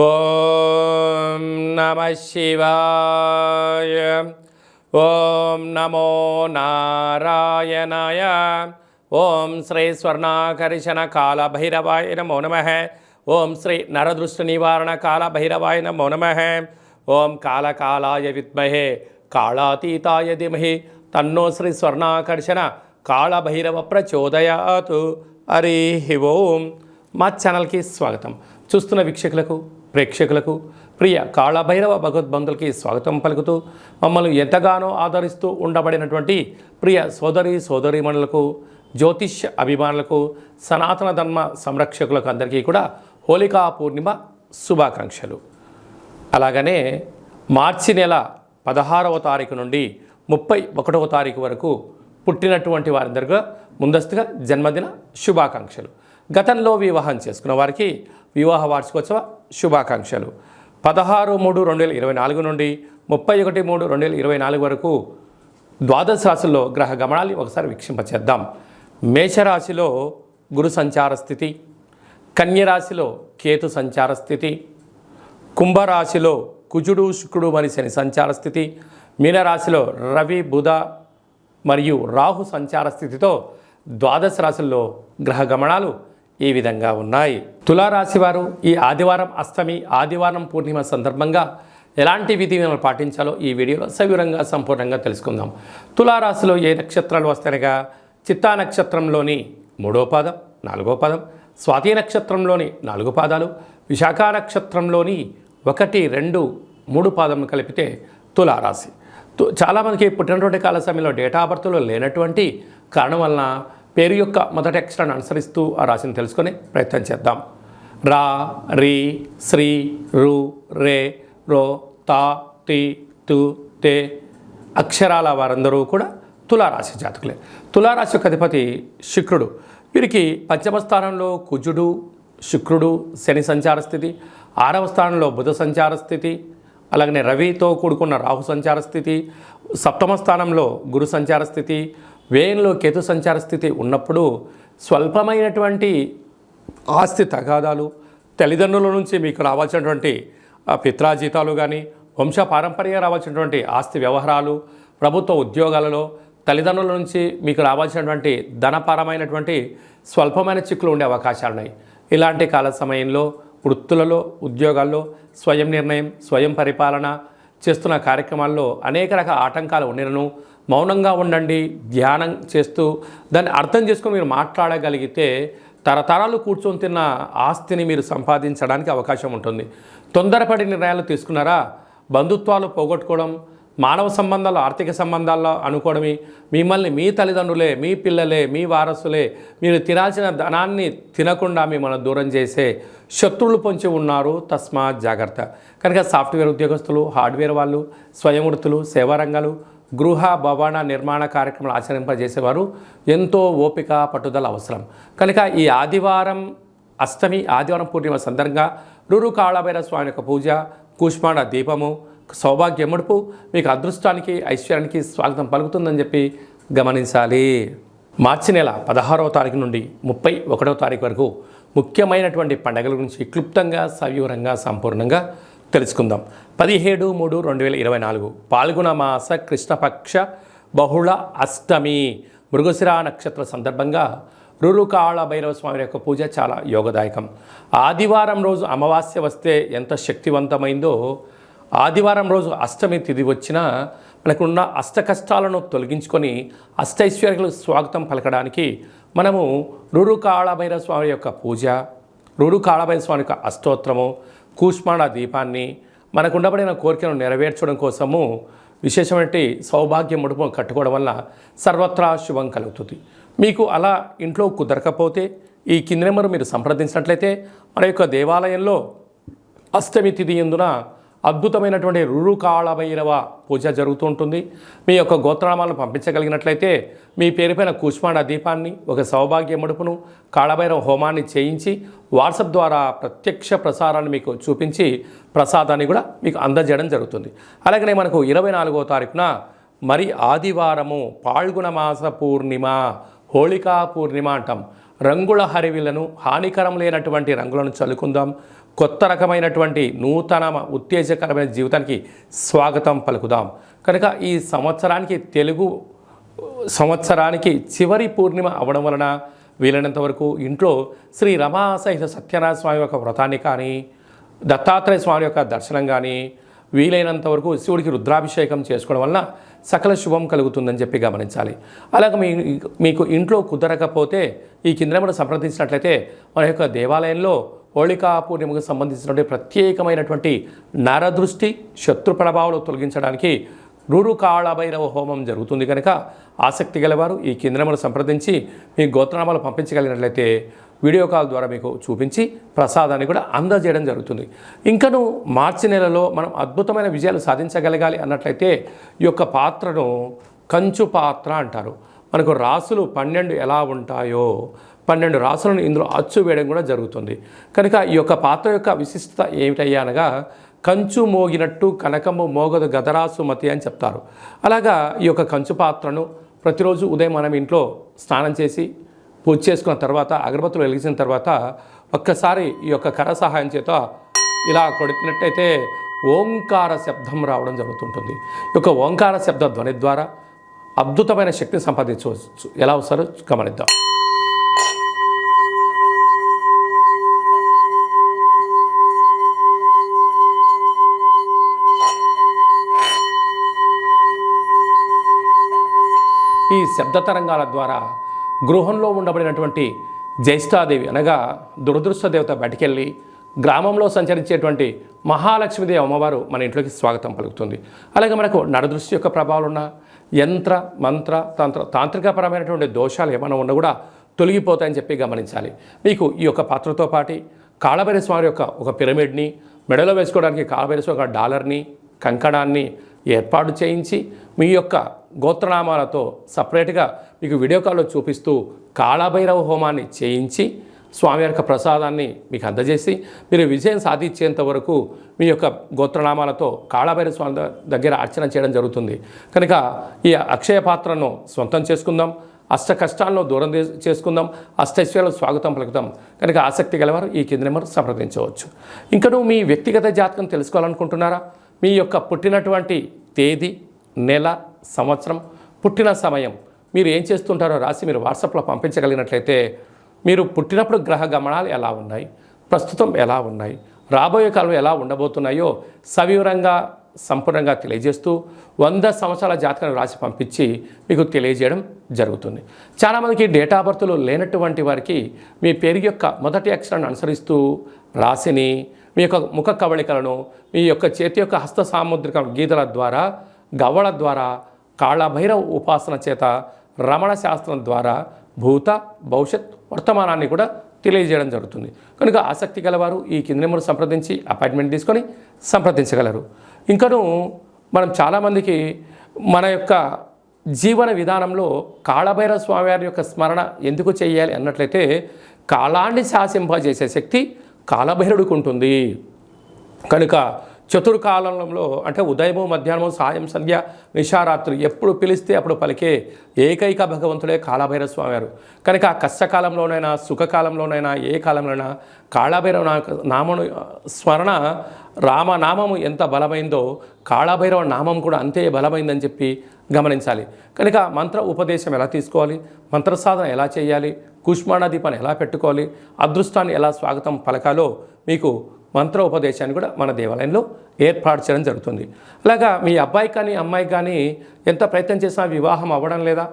ఓం నమ శివాయ. ఓం నమో నారాయణాయ. ఓం శ్రీ స్వర్ణాకర్షణ కాల భైరవాయ నమో నమః. ఓం శ్రీ నరదృష్టి నివారణ కాల భైరవాయ నమో నమః. ఓం కాళకాలాయ విద్మహే కాళాతీతాయ ధీమహి తన్నో శ్రీ స్వర్ణాకర్షణ కాళభైరవ ప్రచోదయాతు. హరి ఓం. మా ఛానల్కి స్వాగతం. చూస్తున్న వీక్షకులకు, ప్రేక్షకులకు, ప్రియ కాళభైరవ భగవద్బంధులకి స్వాగతం పలుకుతూ మమ్మల్ని ఎంతగానో ఆదరిస్తూ ఉండబడినటువంటి ప్రియ సోదరీమణులకు, జ్యోతిష్య అభిమానులకు, సనాతన ధర్మ సంరక్షకులకు అందరికీ కూడా హోళికా పూర్ణిమ శుభాకాంక్షలు. అలాగనే మార్చి నెల 16వ తారీఖు నుండి 31వ తారీఖు వరకు పుట్టినటువంటి వారందరికీ ముందస్తుగా జన్మదిన శుభాకాంక్షలు. గతంలో వివాహం చేసుకున్న వారికి వివాహ వార్షికోత్సవ శుభాకాంక్షలు. 16/3/2024 నుండి 31/3/2024 వరకు ద్వాదశ రాశుల్లో గ్రహ గమనాన్ని ఒకసారి వీక్షింపచేద్దాం. మేషరాశిలో గురు సంచార స్థితి, కన్యరాశిలో కేతు సంచార స్థితి, కుంభరాశిలో కుజుడు శుక్రుడు మరియు శని సంచార స్థితి, మీనరాశిలో రవి బుధ మరియు రాహు సంచార స్థితితో ద్వాదశ రాశుల్లో గ్రహ గమనాలు ఈ విధంగా ఉన్నాయి. తులారాశి వారు ఈ ఆదివారం అష్టమి, ఆదివారం పూర్ణిమ సందర్భంగా ఎలాంటి విధి విధానాలు పాటించాలో ఈ వీడియోలో సవివరంగా సంపూర్ణంగా తెలుసుకుందాం. తులారాశిలో ఏ నక్షత్రాలు వస్తాయనగా చిత్తా నక్షత్రంలోని 3వ పాదం, 4వ పాదం, స్వాతి నక్షత్రంలోని 4 పాదాలు, విశాఖ నక్షత్రంలోని 1, 2, 3 పాదం కలిపితే తులారాశి. చాలామందికి పుట్టినటువంటి కాల సమయంలో డేటా ఆఫ్ బర్త్లో లేనటువంటి కారణం వలన పేరు యొక్క మొదటి అక్షరాన్ని అనుసరిస్తూ ఆ రాశిని తెలుసుకునే ప్రయత్నం చేద్దాం. రా, రి, శ్రీ, రు, రే, రో, తా, తి, తు, తే అక్షరాల వారందరూ కూడా తులారాశి జాతకులే. తులారాశి యొక్క అధిపతి శుక్రుడు. వీరికి పంచమ స్థానంలో కుజుడు, శుక్రుడు, శని సంచార స్థితి, 6వ స్థానంలో బుధ సంచార స్థితి, అలాగనే రవితో కూడుకున్న రాహు సంచార స్థితి, 7వ స్థానంలో గురు సంచార స్థితి, వ్యయంలో కేతు సంచార స్థితి ఉన్నప్పుడు స్వల్పమైనటువంటి ఆస్తి తగాదాలు, తల్లిదండ్రుల నుంచి మీకు రావాల్సినటువంటి పిత్రాజీతాలు కానీ, వంశ పారంపర్యంగా రావాల్సినటువంటి ఆస్తి వ్యవహారాలు, ప్రభుత్వ ఉద్యోగాలలో తల్లిదండ్రుల నుంచి మీకు రావాల్సినటువంటి ధనపరమైనటువంటి స్వల్పమైన చిక్కులు ఉండే అవకాశాలు ఉన్నాయి. ఇలాంటి కాల సమయంలో వృత్తులలో, ఉద్యోగాల్లో స్వయం నిర్ణయం, స్వయం పరిపాలన చేస్తున్న కార్యక్రమాల్లో అనేక రకాల ఆటంకాలు ఉండినను మౌనంగా ఉండండి. ధ్యానం చేస్తూ దాన్ని అర్థం చేసుకొని మీరు మాట్లాడగలిగితే తరతరాలు కూర్చొని తిన్న ఆస్తిని మీరు సంపాదించడానికి అవకాశం ఉంటుంది. తొందరపడి నిర్ణయాలు తీసుకున్నారా, బంధుత్వాలు పోగొట్టుకోవడం, మానవ సంబంధాలు, ఆర్థిక సంబంధాల్లో అనుకోవడమే, మిమ్మల్ని మీ తల్లిదండ్రులే, మీ పిల్లలే, మీ వారసులే మీరు తినాల్సిన ధనాన్ని తినకుండా మిమ్మల్ని దూరం చేసే శత్రువులు పొంచి ఉన్నారు. తస్మాత్ జాగ్రత్త. కనుక సాఫ్ట్వేర్ ఉద్యోగస్తులు, హార్డ్వేర్ వాళ్ళు, స్వయం వృత్తులు, సేవా రంగాలు, గృహ భవన నిర్మాణ కార్యక్రమాలు ఆచరింపజేసేవారు ఎంతో ఓపిక, పట్టుదల అవసరం. కనుక ఈ ఆదివారం అష్టమి, ఆదివారం పూర్ణిమ సందర్భంగా రురు కాళభైరవ స్వామి యొక్క పూజ, కూష్మాండ దీపము, సౌభాగ్య ముడుపు మీకు అదృష్టానికి, ఐశ్వర్యానికి స్వాగతం పలుకుతుందని చెప్పి గమనించాలి. మార్చి నెల 16వ తారీఖు నుండి 31వ తారీఖు వరకు ముఖ్యమైనటువంటి పండుగల గురించి క్లుప్తంగా, సవివరంగా, సంపూర్ణంగా తెలుసుకుందాం. 17/3/2024 పాల్గొన మాస కృష్ణపక్ష బహుళ అష్టమి మృగశిర నక్షత్ర సందర్భంగా రురు కాళభైరవ స్వామి యొక్క పూజ చాలా యోగదాయకం. ఆదివారం రోజు అమావాస్య వస్తే ఎంత శక్తివంతమైందో, ఆదివారం రోజు అష్టమి తిథి వచ్చినా మనకున్న అష్ట కష్టాలను తొలగించుకొని అష్టైశ్వర్యాలకు స్వాగతం పలకడానికి మనము రురు కాళభైరవ స్వామి యొక్క పూజ, రురు కాళభైరవ స్వామి యొక్క అష్టోత్తరము, కూష్మాండ దీపాన్ని మనకు ఉండబడిన కోరికను నెరవేర్చడం కోసము విశేషమైన సౌభాగ్య ముడుపు కట్టుకోవడం వల్ల సర్వత్రా శుభం కలుగుతుంది. మీకు అలా ఇంట్లో కుదరకపోతే ఈ కింది నెంబరు మీరు సంప్రదించినట్లయితే మన యొక్క దేవాలయంలో అష్టమి తిథి యందున అద్భుతమైనటువంటి రురు కాళభైరవ పూజ జరుగుతూ ఉంటుంది. మీ యొక్క గోత్రనామాలను పంపించగలిగినట్లయితే మీ పేరుపైన కూష్మాండ దీపాన్ని, ఒక సౌభాగ్య ముడుపును, కాళభైరవ హోమాన్ని చేయించి వాట్సాప్ ద్వారా ప్రత్యక్ష ప్రసారాన్ని మీకు చూపించి ప్రసాదాన్ని కూడా మీకు అందజేయడం జరుగుతుంది. అలాగనే మనకు 24వ తారీఖున మరి ఆదివారము పాల్గొన మాస పూర్ణిమ, హోళికా పూర్ణిమ అంటాం. రంగుల హరివిలను హానికరం లేనటువంటి రంగులను చల్లుకుందాం. కొత్త రకమైనటువంటి నూతన ఉత్తేజకరమైన జీవితానికి స్వాగతం పలుకుదాం. కనుక ఈ తెలుగు సంవత్సరానికి చివరి పూర్ణిమ అవడం వలన వీలైనంత వరకు ఇంట్లో శ్రీ రమా సహిత సత్యనారాయణ స్వామి యొక్క వ్రతాన్ని కానీ, దత్తాత్రేయ స్వామి యొక్క దర్శనం కానీ, వీలైనంత వరకు శివుడికి రుద్రాభిషేకం చేసుకోవడం వలన సకల శుభం కలుగుతుందని చెప్పి గమనించాలి. అలాగే మీకు ఇంట్లో కుదరకపోతే ఈ కింద నెంబర్ సంప్రదించినట్లయితే మన యొక్క దేవాలయంలో హోళికా పూర్ణిమకు సంబంధించినటువంటి ప్రత్యేకమైనటువంటి నరదృష్టి శత్రు ప్రభావాలు తొలగించడానికి రూరు కాళభైరవ హోమం జరుగుతుంది. కనుక ఆసక్తి గలవారు ఈ కింద నెంబర్ సంప్రదించి మీ గోత్రనామాలు పంపించగలిగినట్లయితే వీడియో కాల్ ద్వారా మీకు చూపించి ప్రసాదాన్ని కూడా అందజేయడం జరుగుతుంది. ఇంకను మార్చి నెలలో మనం అద్భుతమైన విజయాలు సాధించగలగాలి అన్నట్లయితే ఈ యొక్క పాత్రను కంచు పాత్ర అంటారు. మనకు రాసులు 12 ఎలా ఉంటాయో 12 రాసులను ఇందులో అచ్చు వేయడం కూడా జరుగుతుంది. కనుక ఈ యొక్క పాత్ర యొక్క విశిష్టత ఏమిటయ్యా అనగా కంచు మోగినట్టు కనకము మోగదు గదరాసు మతి అని చెప్తారు. అలాగా ఈ యొక్క కంచు పాత్రను ప్రతిరోజు ఉదయం మనం ఇంట్లో స్నానం చేసి పూజ చేసుకున్న తర్వాత అగరబత్తులు వెలిగించిన తర్వాత ఒక్కసారి ఈ యొక్క కర సహాయం చేత ఇలా కొడుతున్నట్టయితే ఓంకార శబ్దం రావడం జరుగుతుంటుంది. ఈ యొక్క ఓంకార శబ్ద ధ్వని ద్వారా అద్భుతమైన శక్తిని సంపాదించవచ్చు. ఎలా వస్తారో గమనిద్దాం. ఈ శబ్ద తరంగాల ద్వారా గృహంలో ఉండబడినటువంటి జ్యేష్ఠాదేవి అనగా దురదృష్ట దేవత బయటికెళ్ళి గ్రామంలో సంచరించేటువంటి మహాలక్ష్మీదేవి అమ్మవారు మన ఇంట్లోకి స్వాగతం పలుకుతుంది. అలాగే మనకు నరదృష్టి యొక్క ప్రభావాలు ఉన్న యంత్ర మంత్ర తాంత్రికపరమైనటువంటి దోషాలు ఏమైనా ఉన్నా కూడా తొలగిపోతాయని చెప్పి గమనించాలి. మీకు ఈ యొక్క పాత్రతో పాటు కాళభైరవ స్వామి యొక్క ఒక పిరమిడ్ని, మెడలో వేసుకోవడానికి కాళభైరవ స్వామి ఒక డాలర్ని, కంకణాన్ని ఏర్పాటు చేయించి మీ యొక్క గోత్రనామాలతో సపరేట్గా మీకు వీడియో కాల్లో చూపిస్తూ కాళభైరవ హోమాన్ని చేయించి స్వామి యొక్క ప్రసాదాన్ని మీకు అందజేసి మీరు విజయం సాధించేంత వరకు మీ యొక్క గోత్రనామాలతో కాళభైరవ స్వామి దగ్గర అర్చన చేయడం జరుగుతుంది. కనుక ఈ అక్షయ పాత్రను సొంతం చేసుకుందాం, అష్ట కష్టాలను దూరం చేసుకుందాం, అష్టైశ్వర్యాలకు స్వాగతం పలుకుతాం. కనుక ఆసక్తి గలవారు ఈ కింద నెంబర్ సంప్రదించవచ్చు. ఇంకా మీ వ్యక్తిగత జాతకం తెలుసుకోవాలనుకుంటున్నారా? మీ యొక్క పుట్టినటువంటి తేదీ, నెల, సంవత్సరం, పుట్టిన సమయం మీరు ఏం చేస్తుంటారో రాసి మీరు వాట్సాప్లో పంపించగలిగినట్లయితే మీరు పుట్టినప్పుడు గ్రహ గమనాలు ఎలా ఉన్నాయి, ప్రస్తుతం ఎలా ఉన్నాయి, రాబోయే కాలంలో ఎలా ఉండబోతున్నాయో సవివరంగా సంపూర్ణంగా తెలియజేస్తూ 100 సంవత్సరాల జాతకాన్ని రాసి పంపించి మీకు తెలియజేయడం జరుగుతుంది. చాలామందికి డేటా ఆఫ్ బర్త్లు లేనటువంటి వారికి మీ పేరు యొక్క మొదటి అక్షరాన్ని అనుసరిస్తూ రాశిని, మీ యొక్క ముఖ కవళికలను, మీ యొక్క చేతి యొక్క హస్త సాముద్రిక గీతల ద్వారా, గవ్వల ద్వారా, కాళభైరవ ఉపాసన చేత, రమణ శాస్త్రం ద్వారా భూత భవిష్యత్ వర్తమానాన్ని కూడా తెలియజేయడం జరుగుతుంది. కనుక ఆసక్తి గలవారు ఈ కింద నెంబర్ సంప్రదించి అపాయింట్మెంట్ తీసుకొని సంప్రదించగలరు. ఇంకను మనం చాలామందికి మన యొక్క జీవన విధానంలో కాళభైరవ స్వామివారి యొక్క స్మరణ ఎందుకు చేయాలి అన్నట్లయితే కాలాన్ని శాసింపజేసే శక్తి కాళభైరవుడికి ఉంటుంది. కనుక చతుర్కాలంలో అంటే ఉదయము, మధ్యాహ్నము, సాయం, సంధ్య, నిశారాత్రి ఎప్పుడు పిలిస్తే అప్పుడు పలికే ఏకైక భగవంతుడే కాళభైరవ స్వామివారు. కనుక కష్టకాలంలోనైనా సుఖకాలంలోనైనా ఏ కాలంలోనైనా కాళభైరవ నామను స్మరణ, రామనామము ఎంత బలమైందో కాళభైరవ నామం కూడా అంతే బలమైందని చెప్పి గమనించాలి. కనుక మంత్ర ఉపదేశం ఎలా తీసుకోవాలి, మంత్ర సాధన ఎలా చేయాలి, కుష్మాండ దీపాన్ని ఎలా పెట్టుకోవాలి, అదృష్టాన్ని ఎలా స్వాగతం పలకాలో మీకు మంత్ర ఉపదేశాన్ని కూడా మన దేవాలయంలో ఏర్పాటు చేయడం జరుగుతుంది. అలాగా మీ అబ్బాయి కానీ అమ్మాయి కానీ ఎంత ప్రయత్నం చేసినా వివాహం అవ్వడం లేదా,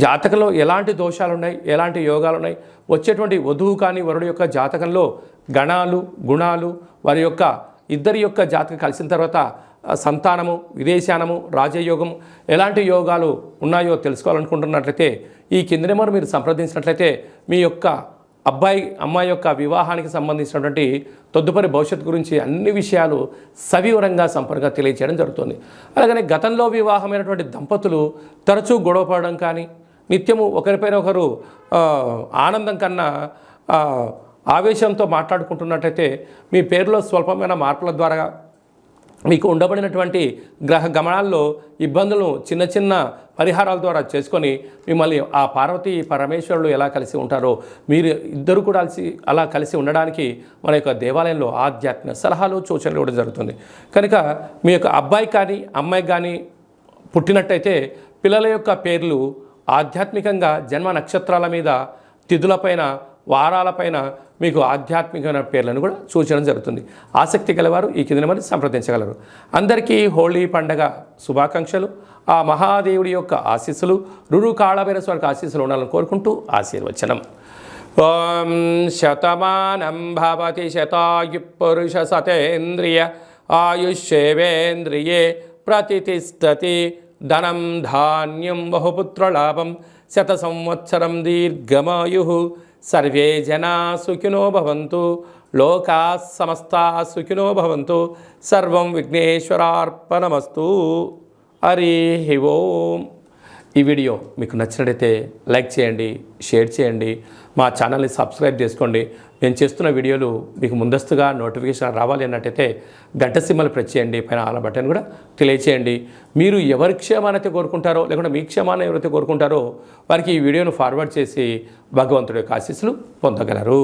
జాతకంలో ఎలాంటి దోషాలు ఉన్నాయి, ఎలాంటి యోగాలు ఉన్నాయి, వచ్చేటువంటి వధువు కానీ వరుడు యొక్క జాతకంలో గణాలు, గుణాలు, వారి యొక్క ఇద్దరి యొక్క జాతకం కలిసిన తర్వాత సంతానము, విదేశానము, రాజయోగం ఎలాంటి యోగాలు ఉన్నాయో తెలుసుకోవాలనుకుంటున్నట్లయితే ఈ కింద నెంబర్ మీరు సంప్రదించినట్లయితే మీ యొక్క అబ్బాయి అమ్మాయి యొక్క వివాహానికి సంబంధించినటువంటి తదుపరి భవిష్యత్తు గురించి అన్ని విషయాలు సవివరంగా సంపూర్ణంగా తెలియజేయడం జరుగుతుంది. అలాగనే గతంలో వివాహమైనటువంటి దంపతులు తరచూ గొడవపడడం కానీ, నిత్యము ఒకరిపైన ఒకరు ఆనందం కన్నా ఆవేశంతో మాట్లాడుకుంటున్నట్లయితే మీ పేరులో స్వల్పమైన మార్పుల ద్వారా మీకు ఉండబడినటువంటి గ్రహ గమనాల్లో ఇబ్బందులను చిన్న చిన్న పరిహారాల ద్వారా చేసుకొని మిమ్మల్ని ఆ పార్వతీ పరమేశ్వరులు ఎలా కలిసి ఉంటారో మీరు ఇద్దరు కూడా అలా కలిసి ఉండడానికి మన యొక్క దేవాలయంలో ఆధ్యాత్మిక సలహాలు సూచనలు ఇవ్వడం జరుగుతుంది. కనుక మీ యొక్క అబ్బాయి కానీ అమ్మాయి కానీ పుట్టినట్టయితే పిల్లల యొక్క పేర్లు ఆధ్యాత్మికంగా జన్మ నక్షత్రాల మీద తిథులపైన వారాలపైన మీకు ఆధ్యాత్మికమైన పేర్లను కూడా సూచన జరుగుతుంది. ఆసక్తి గలవారు ఈ కింద మరి సంప్రదించగలరు. అందరికీ హోళీ పండగ శుభాకాంక్షలు. ఆ మహాదేవుడి యొక్క ఆశీస్సులు రురు కాళభైరస్వామికి ఆశీస్సులు ఉండాలని కోరుకుంటూ ఆశీర్వచనం. ఓం శతమానం భవతి శతాయు పురుష సతేంద్రియ ఆయుష్యేవేంద్రియే ప్రతిష్టతి ధనం ధాన్యం బహుపుత్రలాభం శత సంవత్సరం దీర్ఘమాయు. సర్వే జనా సుఖినో భవంతు. లోకా సమస్తా సుఖినో భవంతు. సర్వం విఘ్నేశ్వరార్పణమస్తు. హరి ఓం. ఈ వీడియో మీకు నచ్చినట్లయితే లైక్ చేయండి, షేర్ చేయండి, మా ఛానల్ని సబ్స్క్రైబ్ చేసుకోండి. నేను చేస్తున్న వీడియోలు మీకు ముందస్తుగా నోటిఫికేషన్ రావాలి అన్నట్టయితే గంట సింబల్ ప్రెస్ చేయండి, పైన ఆల్ బటన్ కూడా తెలియచేయండి. మీరు ఎవరి క్షేమాన్ని అయితే కోరుకుంటారో లేకుంటే మీ క్షేమాన్ని ఎవరైతే కోరుకుంటారో వారికి ఈ వీడియోను ఫార్వర్డ్ చేసి భగవంతుడి యొక్క ఆశీస్సులు పొందగలరు.